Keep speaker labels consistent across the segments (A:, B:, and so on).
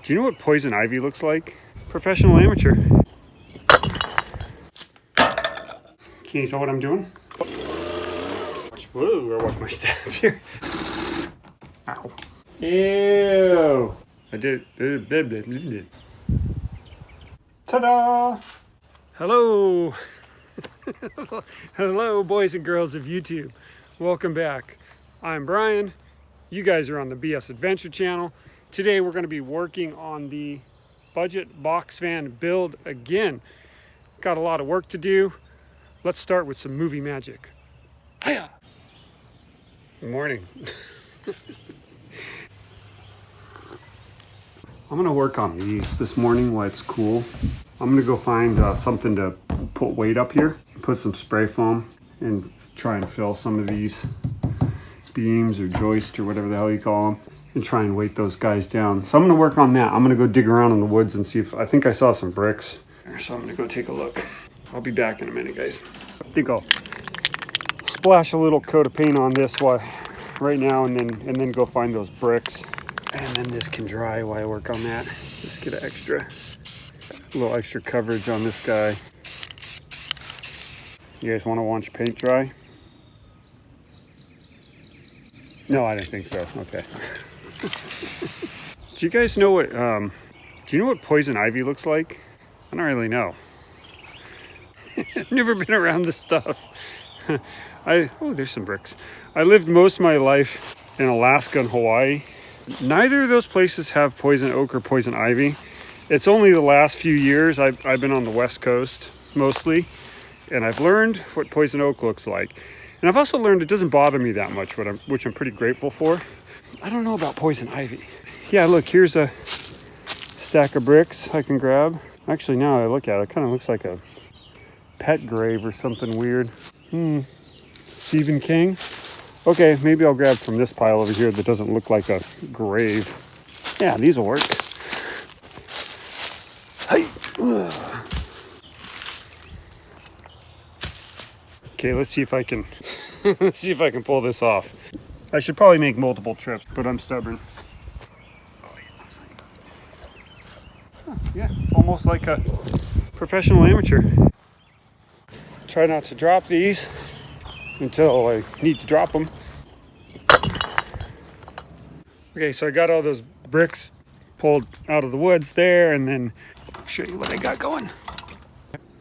A: Do you know what poison ivy looks like? Professional amateur. Can you tell what I'm doing? Whoa, I watch my step here. Ow. Ew. I did. Ta-da! Hello. Hello, boys and girls of YouTube. Welcome back. I'm Brian. You guys are on the BS Adventure channel. Today we're going to be working on the budget box van build again. Got a lot of work to do. Let's start with some movie magic. Hiya! Good morning. I'm going to work on these this morning while it's cool. I'm going to go find something to put weight up here. Put some spray foam and try and fill some of these beams or joists or whatever the hell you call them, and try and weight those guys down. So I'm going to work on that. I'm going to go dig around in the woods and see if I think I saw some bricks. So I'm going to go take a look. I'll be back in a minute, guys. I think I'll splash a little coat of paint on this right now and then go find those bricks. And then this can dry while I work on that. Just get a little extra coverage on this guy. You guys want to watch paint dry? No, I didn't think so. Okay. Do you guys know what, do you know what poison ivy looks like? I don't really know. Never been around this stuff. Oh, there's some bricks. I lived most of my life in Alaska and Hawaii. Neither of those places have poison oak or poison ivy. It's only the last few years I've been on the West Coast mostly, and I've learned what poison oak looks like. And I've also learned it doesn't bother me that much, which I'm pretty grateful for. I don't know about poison ivy. Yeah, look, here's a stack of bricks I can grab. Actually, now I look at it, it kind of looks like a pet grave or something weird. Stephen King. Okay, maybe I'll grab from this pile over here that doesn't look like a grave. Yeah, these will work. Hey. Okay, let's see if I can pull this off. I should probably make multiple trips, but I'm stubborn. Yeah, almost like a professional amateur. Try not to drop these until I need to drop them. Okay, so I got all those bricks pulled out of the woods there, and then I'll show you what I got going.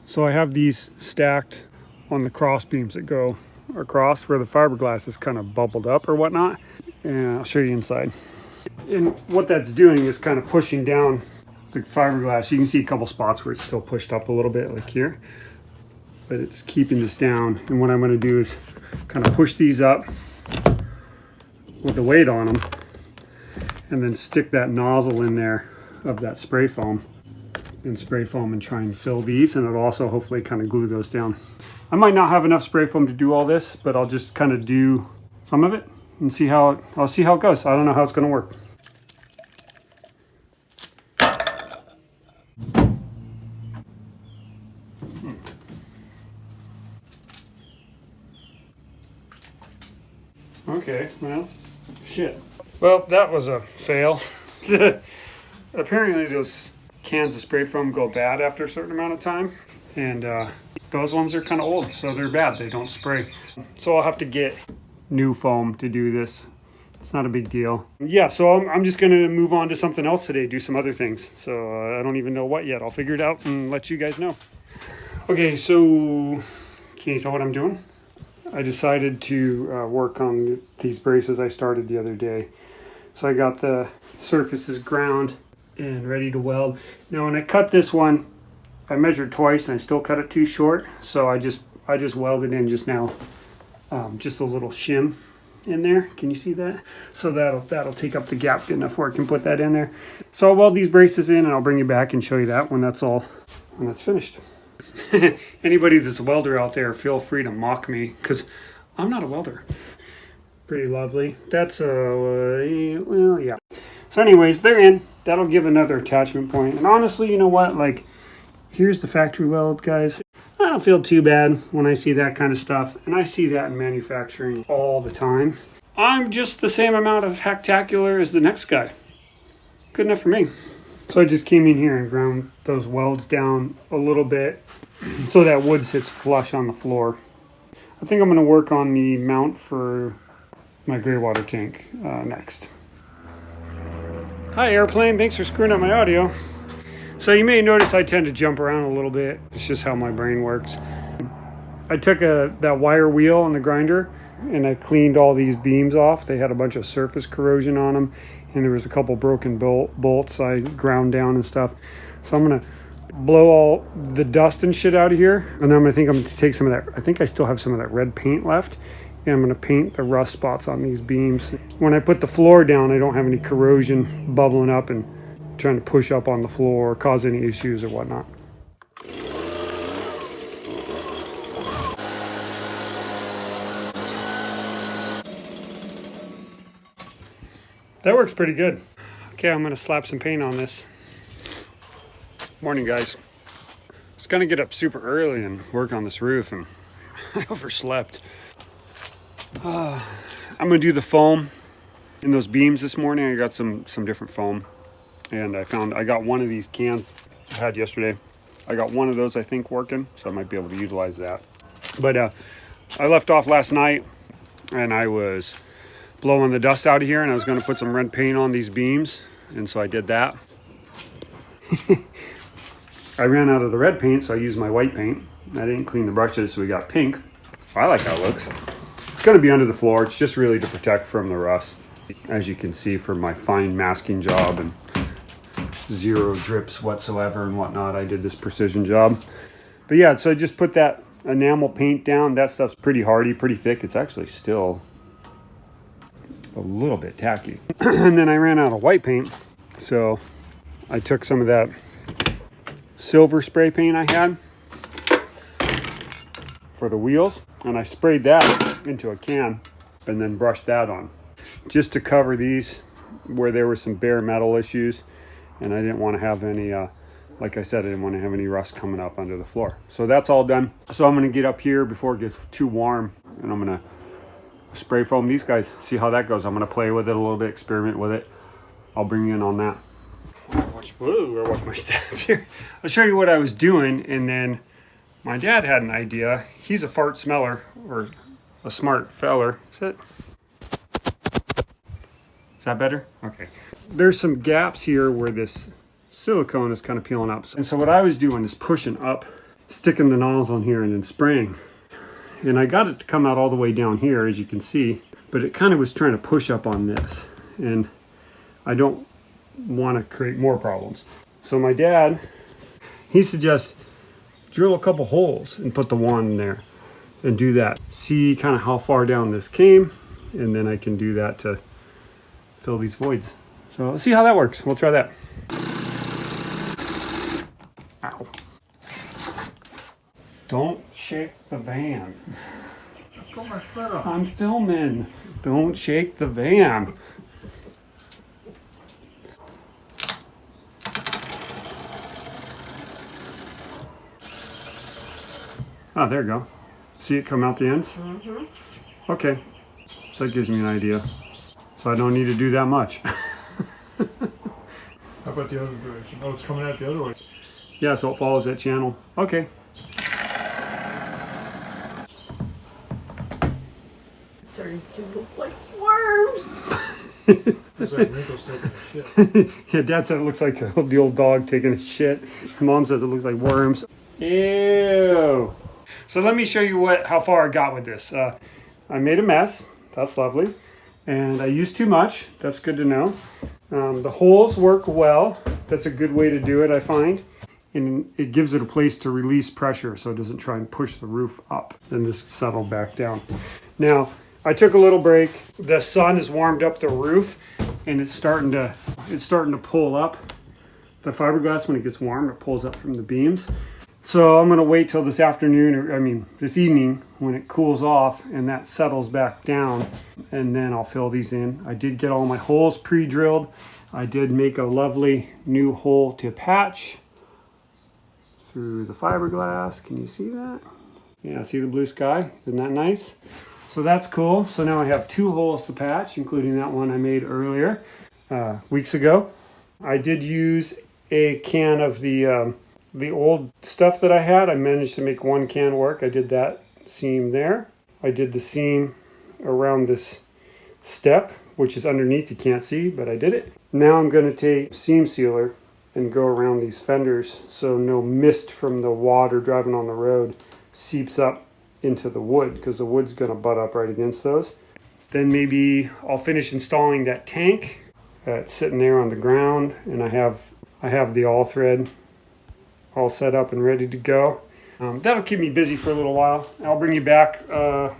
A: So I have these stacked on the cross beams that go across where the fiberglass is kind of bubbled up or whatnot, and I'll show you inside. And what that's doing is kind of pushing down the fiberglass. You can see a couple spots where it's still pushed up a little bit, like here, but it's keeping this down. And what I'm going to do is kind of push these up with the weight on them, and then stick that nozzle in there of that spray foam and try and fill these, and it'll also hopefully kind of glue those down. I might not have enough spray foam to do all this, but I'll just kind of do some of it and see how it goes. I don't know how it's going to work. Okay, well, shit. Well, that was a fail. Apparently those cans of spray foam go bad after a certain amount of time, and those ones are kind of old, so they're bad. They don't spray. So I'll have to get new foam to do this. It's not a big deal. Yeah, so I'm just going to move on to something else today, do some other things. So I don't even know what yet. I'll figure it out and let you guys know. Okay, so can you tell what I'm doing? I decided to work on these braces I started the other day. So I got the surfaces ground and ready to weld. Now when I cut this one, I measured twice and I still cut it too short. So I just welded in just now, just a little shim in there. Can you see that? So that'll take up the gap good enough where I can put that in there. So I'll weld these braces in and I'll bring you back and show you that when that's finished. Anybody that's a welder out there, feel free to mock me, because I'm not a welder. Pretty lovely. That's well, yeah. So anyways, they're in. That'll give another attachment point. And honestly, you know what? Like, here's the factory weld, guys. I don't feel too bad when I see that kind of stuff. And I see that in manufacturing all the time. I'm just the same amount of hacktacular as the next guy. Good enough for me. So I just came in here and ground those welds down a little bit so that wood sits flush on the floor. I think I'm going to work on the mount for my gray water tank next. Hi airplane, thanks for screwing up my audio. So you may notice I tend to jump around a little bit. It's just how my brain works. I took that wire wheel on the grinder and I cleaned all these beams off. They had a bunch of surface corrosion on them and there was a couple broken bolts I ground down and stuff. So I'm gonna blow all the dust and shit out of here, and then I'm gonna take some of that. I think I still have some of that red paint left, and I'm gonna paint the rust spots on these beams. When I put the floor down, I don't have any corrosion bubbling up and trying to push up on the floor or cause any issues or whatnot. That works pretty good. Okay, I'm gonna slap some paint on this. Morning, guys. I was gonna get up super early and work on this roof, and I overslept. I'm gonna do the foam in those beams this morning. I got some different foam, and I got one of these cans I had yesterday. I got one of those, I think, working, so I might be able to utilize that. But I left off last night, and I was blowing the dust out of here, and I was going to put some red paint on these beams, and so I did that. I ran out of the red paint, so I used my white paint. I didn't clean the brushes, so we got pink. I like how it looks. It's going to be under the floor. It's just really to protect from the rust. As you can see from my fine masking job and zero drips whatsoever and whatnot, I did this precision job. But yeah, so I just put that enamel paint down. That stuff's pretty hardy, pretty thick. It's actually still a little bit tacky. And then I ran out of white paint, so I took some of that silver spray paint I had for the wheels, and I sprayed that into a can and then brushed that on just to cover these where there were some bare metal issues, and I didn't want to have any like I said, I didn't want to have any rust coming up under the floor. So that's all done. So I'm going to get up here before it gets too warm, and I'm going to spray foam these guys, see how that goes. I'm going to play with it a little bit, experiment with it. I'll bring you in on that. Watch my step here. I'll show you what I was doing, and then my dad had an idea. He's a fart smeller, or a smart feller. Is that better? Okay. There's some gaps here where this silicone is kind of peeling up. And so what I was doing is pushing up, sticking the nozzle in here, and then spraying. And I got it to come out all the way down here, as you can see, but it kind of was trying to push up on this, and I don't want to create more problems. So my dad, he suggests drill a couple holes and put the wand in there and do that. See kind of how far down this came, and then I can do that to fill these voids. So let's see how that works. We'll try that. Ow. Don't shake the van.
B: Put my foot up.
A: I'm filming. Don't shake the van. Oh, there you go. See it come out the ends?
B: Mm-hmm.
A: Okay. So that gives me an idea. So I don't need to do that much.
B: How about the other direction? Oh, it's coming out the other way.
A: Yeah, so it follows that channel. Okay.
C: Starting to look like worms.
B: It's like wrinkles taking a shit.
A: Yeah, Dad said it looks like the old dog taking a shit. Mom says it looks like worms. Ew. So let me show you how far I got with this. I made a mess. That's lovely. And I used too much. That's good to know. The holes work well. That's a good way to do it, I find. And it gives it a place to release pressure so it doesn't try and push the roof up. Then this settle back down. Now, I took a little break. The sun has warmed up the roof, and it's starting to pull up. The fiberglass, when it gets warm, it pulls up from the beams. So I'm gonna wait till this afternoon, this evening, when it cools off and that settles back down, and then I'll fill these in. I did get all my holes pre-drilled. I did make a lovely new hole to patch through the fiberglass. Can you see that? Yeah, see the blue sky? Isn't that nice? So that's cool. So now I have 2 holes to patch, including that one I made earlier, weeks ago. I did use a can of the old stuff that I had. I managed to make one can work. I did that seam there. I did the seam around this step, which is underneath. You can't see, but I did it. Now I'm going to take seam sealer and go around these fenders so no mist from the water driving on the road seeps up into the wood, because the wood's going to butt up right against those. Then maybe I'll finish installing that tank that's sitting there on the ground, and I have the all thread all set up and ready to go. That'll keep me busy for a little while. I'll bring you back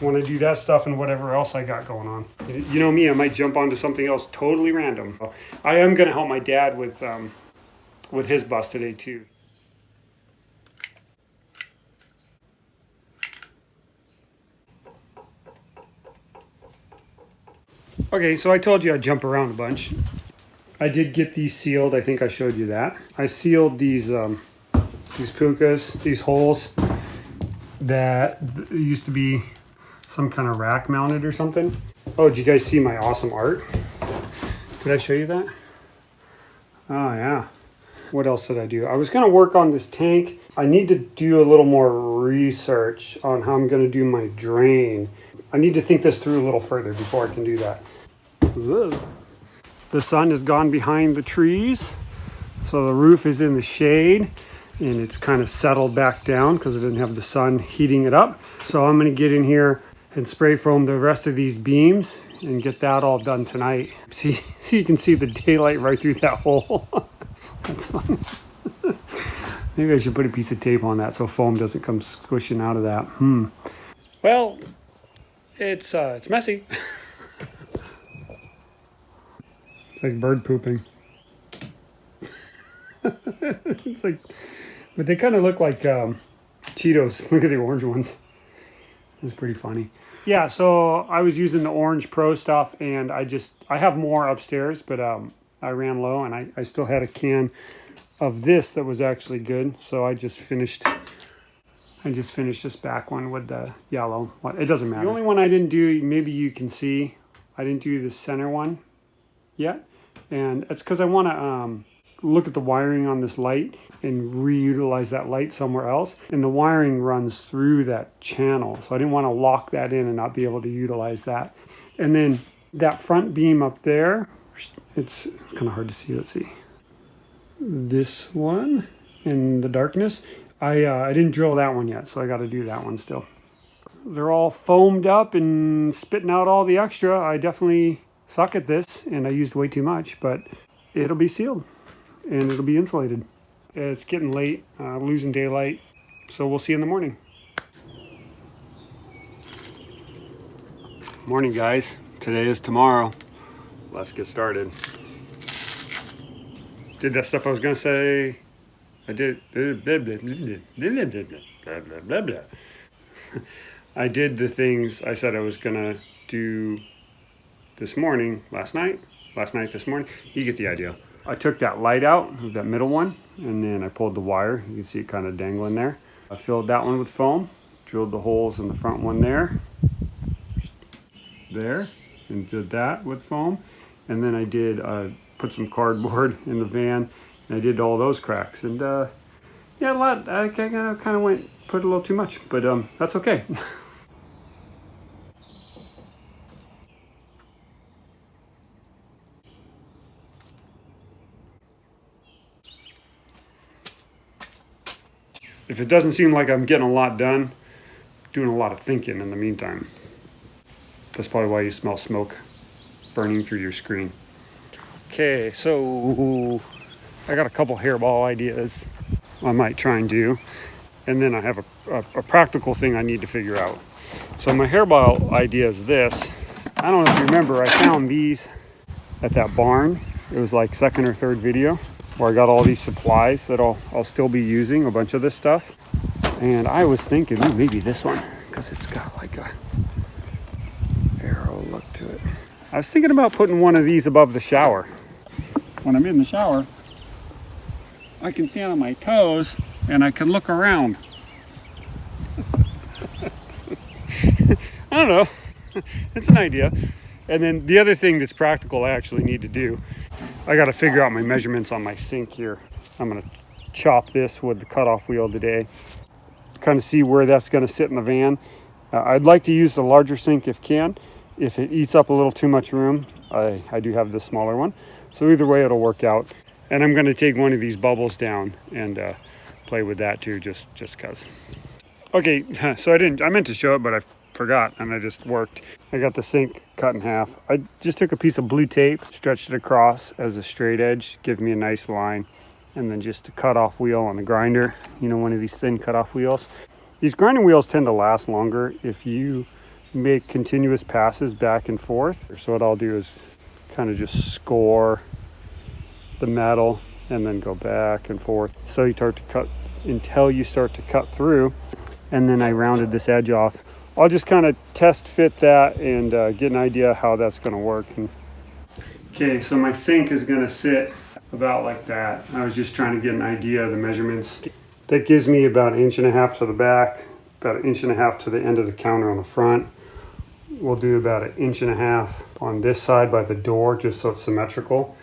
A: when I do that stuff and whatever else I got going on. You know me, I might jump onto something else totally random. I am going to help my dad with his bus today too. Okay, so I told you I'd jump around a bunch. I did get these sealed. I think I showed you that. I sealed these pukas, these holes that used to be some kind of rack mounted or something. Oh, did you guys see my awesome art? Did I show you that? Oh yeah. What else did I do? I was going to work on this tank. I need to do a little more research on how I'm going to do my drain. I need to think this through a little further before I can do that. Whoa. The sun has gone behind the trees, so the roof is in the shade, and it's kind of settled back down because it didn't have the sun heating it up. So I'm going to get in here and spray foam the rest of these beams and get that all done tonight. See, you can see the daylight right through that hole. That's funny. Maybe I should put a piece of tape on that so foam doesn't come squishing out of that. Well, it's messy. It's like bird pooping. It's like, but they kind of look like Cheetos. Look at the orange ones. It's pretty funny. Yeah, so I was using the Orange Pro stuff, and I have more upstairs, but I ran low, and I still had a can of this that was actually good. So I just finished this back one with the yellow. It doesn't matter. The only one I didn't do, maybe you can see, I didn't do the center one yet, and it's because I want to look at the wiring on this light and reutilize that light somewhere else. And the wiring runs through that channel, so I didn't want to lock that in and not be able to utilize that. And then that front beam up there, it's kind of hard to see. Let's see. This one in the darkness, I didn't drill that one yet, so I got to do that one still. They're all foamed up and spitting out all the extra. I definitely suck at this, and I used way too much, but it'll be sealed and it'll be insulated. It's getting late, losing daylight, so we'll see you in the morning. Morning, guys. Today is tomorrow. Let's get started. Did that stuff I was gonna say. I did. I did the things I said I was gonna do this morning, last night, this morning. You get the idea. I took that light out, that middle one, and then I pulled the wire. You can see it kind of dangling there. I filled that one with foam, drilled the holes in the front one there, and did that with foam. And then I did put some cardboard in the van, and I did all those cracks. And yeah, a lot. I kind of put a little too much, but that's okay. If it doesn't seem like I'm getting a lot done, doing a lot of thinking in the meantime. That's probably why you smell smoke burning through your screen. Okay, so I got a couple hairball ideas I might try and do, and then I have a practical thing I need to figure out. So my hairball idea is this. I don't know if you remember, I found these at that barn. It was like second or third video where I got all these supplies that I'll still be using, a bunch of this stuff. And I was thinking, maybe this one, because it's got like a arrow look to it. I was thinking about putting one of these above the shower. When I'm in the shower, I can stand on my toes and I can look around. I don't know, it's an idea. And then the other thing that's practical I actually need to do, I got to figure out my measurements on my sink here. I'm going to chop this with the cutoff wheel today, kind of see where that's going to sit in the van. I'd like to use the larger sink if can. If it eats up a little too much room, I do have this smaller one. So either way, it'll work out. And I'm going to take one of these bubbles down and play with that too, just cause. Okay, so I meant to show it, but I forgot and I just worked. I got the sink cut in half. I just took a piece of blue tape, stretched it across as a straight edge, give me a nice line, and then just a cutoff wheel on the grinder, you know, one of these thin cutoff wheels. These grinding wheels tend to last longer if you make continuous passes back and forth. So what I'll do is kind of just score the metal and then go back and forth so you start to cut until you start to cut through. And then I rounded this edge off. I'll just kind of test fit that and get an idea how that's going to work. Okay, so my sink is going to sit about like that. I was just trying to get an idea of the measurements. That gives me about 1.5 inches to the back, about 1.5 inches to the end of the counter on the front. We'll do about 1.5 inches on this side by the door, just so it's symmetrical.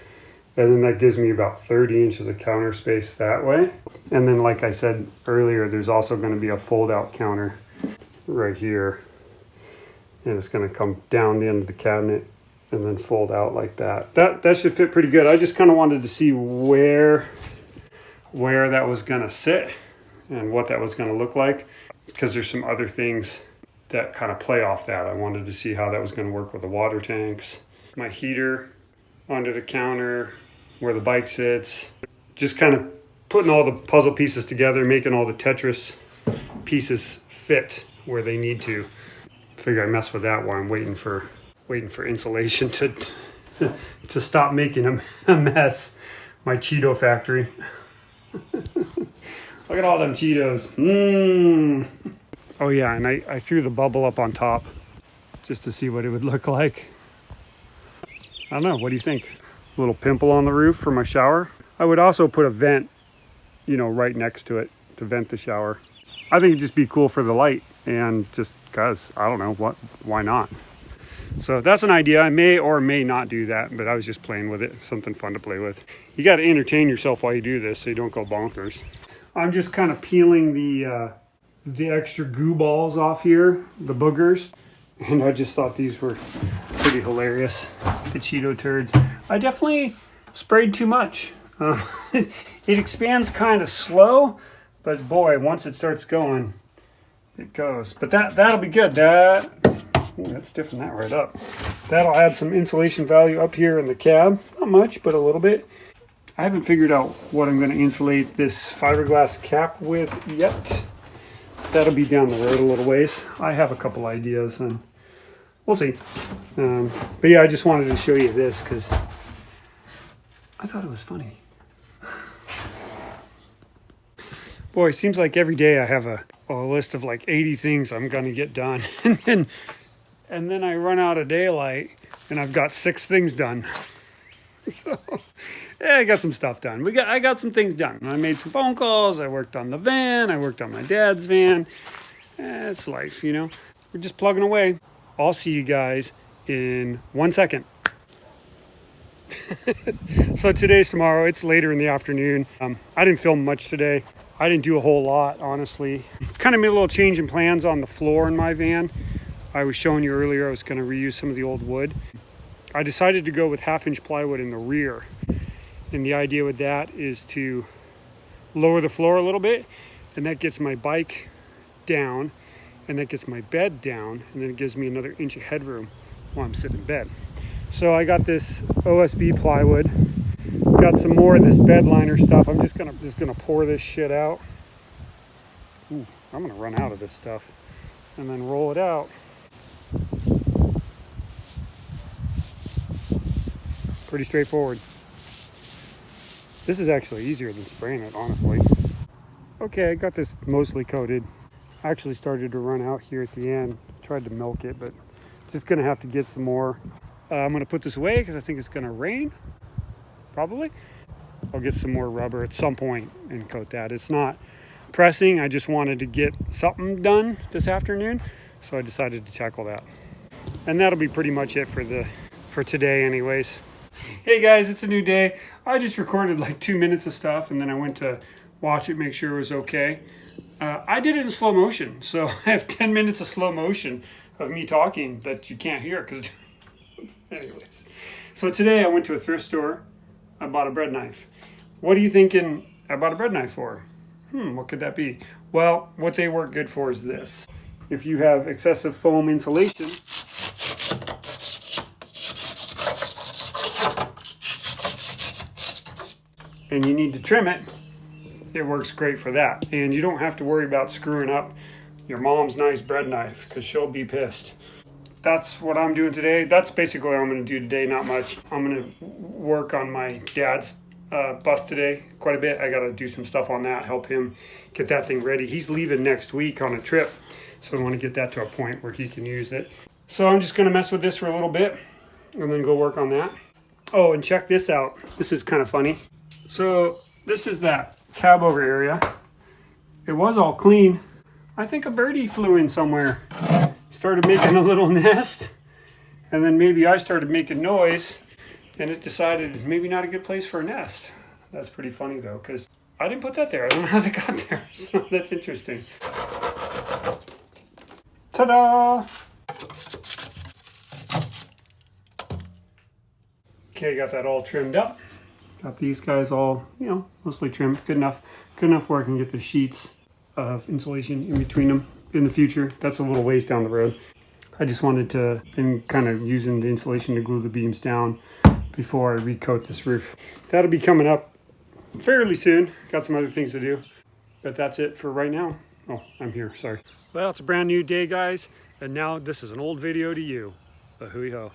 A: And then that gives me about 30 inches of counter space that way. And then like I said earlier, there's also going to be a fold out counter right here. And it's going to come down the end of the cabinet and then fold out like that. That should fit pretty good. I just kind of wanted to see where that was going to sit and what that was going to look like, because there's some other things that kind of play off that. I wanted to see how that was going to work with the water tanks, my heater under the counter, where the bike sits, just kind of putting all the puzzle pieces together, making all the Tetris pieces fit where they need to. Figure I mess with that while I'm waiting for insulation to stop making a mess. My Cheeto factory. Look at all them Cheetos. Oh yeah, and I threw the bubble up on top just to see what it would look like. I don't know, what do you think? A little pimple on the roof for my shower. I would also put a vent, you know, right next to it to vent the shower. I think it'd just be cool for the light, and just cause, I don't know, why not? So that's an idea. I may or may not do that, but I was just playing with it. Something fun to play with. You got to entertain yourself while you do this so you don't go bonkers. I'm just kind of peeling the extra goo balls off here, the boogers. And I just thought these were pretty hilarious, the Cheeto turds. I definitely sprayed too much. It expands kind of slow, but boy, once it starts going, it goes. But that'll be good. That's stiffened that right up. That'll add some insulation value up here in the cab. Not much, but a little bit. I haven't figured out what I'm going to insulate this fiberglass cap with yet. That'll be down the road a little ways. I have a couple ideas and we'll see. But yeah, I just wanted to show you this because I thought it was funny. Boy, it seems like every day I have a list of like 80 things I'm going to get done. And then I run out of daylight and I've got 6 things done. Yeah, I got some stuff done. I got some things done. I made some phone calls. I worked on the van. I worked on my dad's van. It's life, you know. We're just plugging away. I'll see you guys in 1 second. So today's tomorrow. It's later in the afternoon. I didn't film much today. I didn't do a whole lot, honestly. Kind of made a little change in plans on the floor in my van. I was showing you earlier I was going to reuse some of the old wood. I decided to go with 1/2-inch plywood in the rear. And the idea with that is to lower the floor a little bit, and that gets my bike down, and that gets my bed down, and then it gives me another inch of headroom while I'm sitting in bed. So I got this OSB plywood, got some more of this bed liner stuff. I'm just gonna pour this shit out. Ooh, I'm gonna run out of this stuff, and then roll it out. Pretty straightforward. This is actually easier than spraying it, honestly. Okay, I got this mostly coated. I actually started to run out here at the end. Tried to milk it, but just gonna have to get some more. I'm gonna put this away because I think it's gonna rain, probably. I'll get some more rubber at some point and coat that. It's not pressing. I just wanted to get something done this afternoon, so I decided to tackle that. And that'll be pretty much it for today anyways. Hey guys, it's a new day. I just recorded like 2 minutes of stuff and then I went to watch it, make sure it was okay. I did it in slow motion, so I have 10 minutes of slow motion of me talking that you can't hear. Because, anyways, so today I went to a thrift store. I bought a bread knife. What are you thinking I bought a bread knife for? What could that be? Well, what they work good for is this. If you have excessive foam insulation, and you need to trim it, it works great for that. And you don't have to worry about screwing up your mom's nice bread knife because she'll be pissed. That's what I'm doing today. That's basically what I'm going to do today, not much. I'm going to work on my dad's bus today quite a bit. I got to do some stuff on that, help him get that thing ready. He's leaving next week on a trip, so I want to get that to a point where he can use it. So I'm just going to mess with this for a little bit and then go work on that. Oh, and check this out. This is kind of funny. So this is that cab over area. It was all clean. I think a birdie flew in somewhere, started making a little nest, and then maybe I started making noise and it decided maybe not a good place for a nest. That's pretty funny though, because I didn't put that there. I don't know how they got there, so that's interesting. Ta-da! Okay, got that all trimmed up. Got these guys all, mostly trimmed. Good enough where I can get the sheets of insulation in between them in the future. That's a little ways down the road. I just wanted to, and kind of using the insulation to glue the beams down before I recoat this roof. That'll be coming up fairly soon. Got some other things to do, but that's it for right now. Oh, I'm here, sorry. Well, it's a brand new day, guys, and now this is an old video to you. Hui ho.